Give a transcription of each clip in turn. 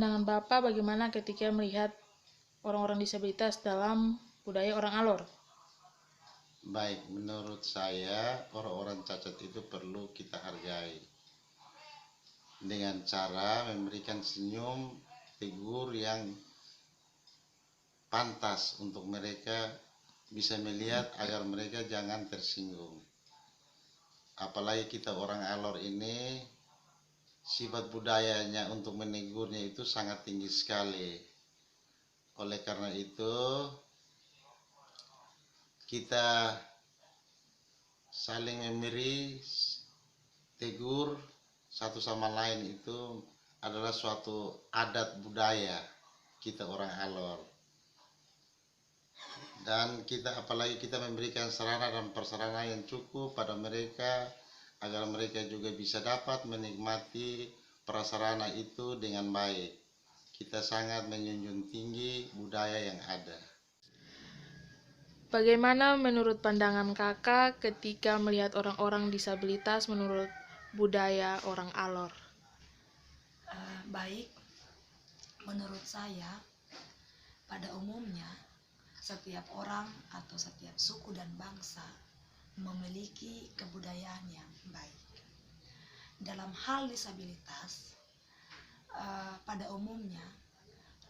pandangan Bapak bagaimana ketika melihat orang-orang disabilitas dalam budaya orang Alor? Baik, menurut saya orang-orang cacat itu perlu kita hargai dengan cara memberikan senyum, tegur yang pantas untuk mereka bisa melihat agar mereka jangan tersinggung. Apalagi kita orang Alor ini sifat budayanya untuk menegurnya itu sangat tinggi sekali. Oleh karena itu kita saling memberi tegur satu sama lain itu adalah suatu adat budaya kita orang Alor. Dan kita apalagi kita memberikan sarana dan prasarana yang cukup pada mereka agar mereka juga bisa dapat menikmati prasarana itu dengan baik. Kita sangat menjunjung tinggi budaya yang ada. Bagaimana menurut pandangan Kakak ketika melihat orang-orang disabilitas menurut budaya orang Alor? Baik, menurut saya pada umumnya setiap orang atau setiap suku dan bangsa memiliki kebudayaan yang baik. Dalam hal disabilitas, pada umumnya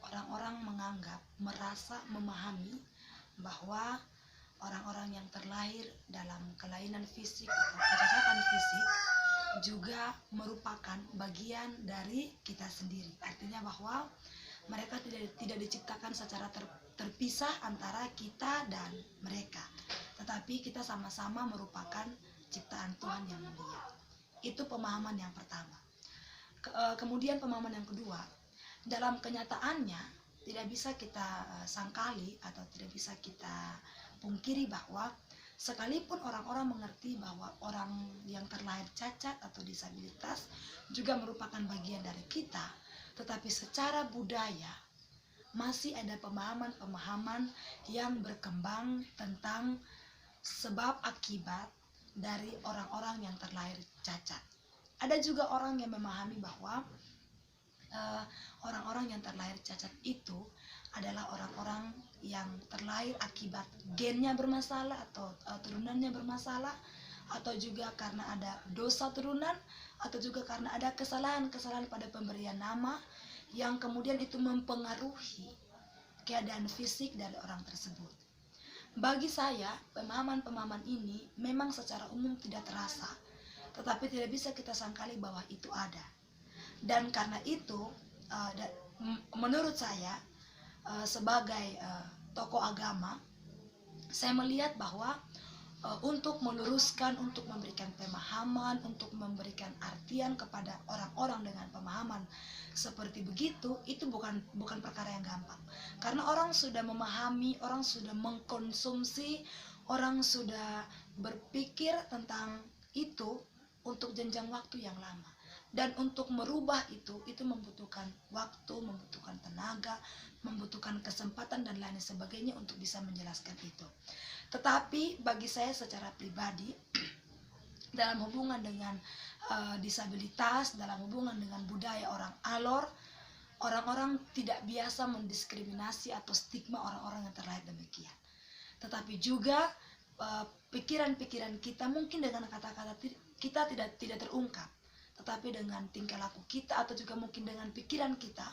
orang-orang menganggap, merasa, memahami bahwa orang-orang yang terlahir dalam kelainan fisik atau kecacatan fisik juga merupakan bagian dari kita sendiri. Artinya bahwa mereka tidak diciptakan secara terpisah antara kita dan mereka, tetapi kita sama-sama merupakan ciptaan Tuhan yang mulia. Itu pemahaman yang pertama. Kemudian pemahaman yang kedua, dalam kenyataannya tidak bisa kita sangkali atau tidak bisa kita pungkiri bahwa sekalipun orang-orang mengerti bahwa orang yang terlahir cacat atau disabilitas juga merupakan bagian dari kita, tetapi secara budaya masih ada pemahaman-pemahaman yang berkembang tentang sebab akibat dari orang-orang yang terlahir cacat. Ada juga orang yang memahami bahwa orang-orang yang terlahir cacat itu adalah orang-orang yang terlahir akibat gennya bermasalah atau turunannya bermasalah, atau juga karena ada dosa turunan, atau juga karena ada kesalahan-kesalahan pada pemberian nama yang kemudian itu mempengaruhi keadaan fisik dari orang tersebut. Bagi saya, pemahaman-pemahaman ini memang secara umum tidak terasa, tetapi tidak bisa kita sangkali bahwa itu ada. Dan karena itu, menurut saya sebagai tokoh agama, saya melihat bahwa untuk meluruskan, untuk memberikan pemahaman, untuk memberikan artian kepada orang-orang dengan pemahaman seperti begitu, itu bukan perkara yang gampang. Karena orang sudah memahami, orang sudah mengkonsumsi, orang sudah berpikir tentang itu untuk jenjang waktu yang lama. Dan untuk merubah itu membutuhkan waktu, membutuhkan tenaga, membutuhkan kesempatan dan lain sebagainya untuk bisa menjelaskan itu. Tetapi bagi saya secara pribadi, dalam hubungan dengan disabilitas, dalam hubungan dengan budaya orang Alor, orang-orang tidak biasa mendiskriminasi atau stigma orang-orang yang terlahir demikian. Tetapi juga pikiran-pikiran kita mungkin dengan kata-kata kita tidak terungkap, tetapi dengan tingkah laku kita atau juga mungkin dengan pikiran kita,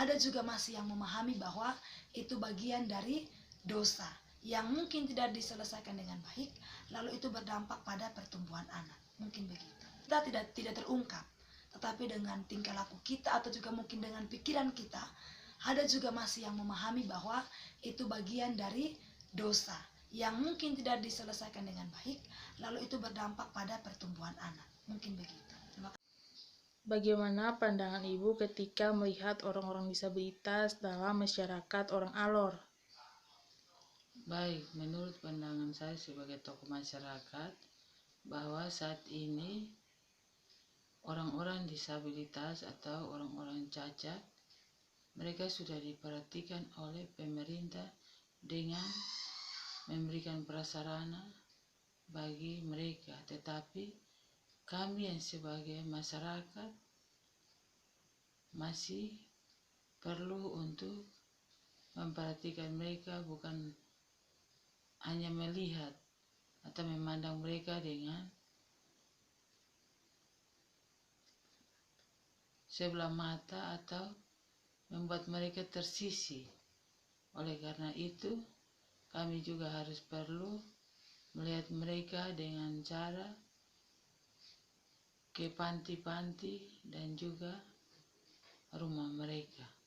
ada juga masih yang memahami bahwa itu bagian dari dosa yang mungkin tidak diselesaikan dengan baik, lalu itu berdampak pada pertumbuhan anak. Mungkin begitu. Kita tidak terungkap, tetapi dengan tingkah laku kita atau juga mungkin dengan pikiran kita, ada juga masih yang memahami bahwa itu bagian dari dosa yang mungkin tidak diselesaikan dengan baik, lalu itu berdampak pada pertumbuhan anak. Mungkin begitu. Bagaimana pandangan Ibu ketika melihat orang-orang disabilitas dalam masyarakat orang Alor? Baik, menurut pandangan saya sebagai tokoh masyarakat, bahwa saat ini orang-orang disabilitas atau orang-orang cacat, mereka sudah diperhatikan oleh pemerintah dengan memberikan prasarana bagi mereka. Tetapi kami yang sebagai masyarakat masih perlu untuk memperhatikan mereka, bukan hanya melihat atau memandang mereka dengan sebelah mata atau membuat mereka tersisih. Oleh karena itu, kami juga harus perlu melihat mereka dengan cara ke panti-panti dan juga rumah mereka.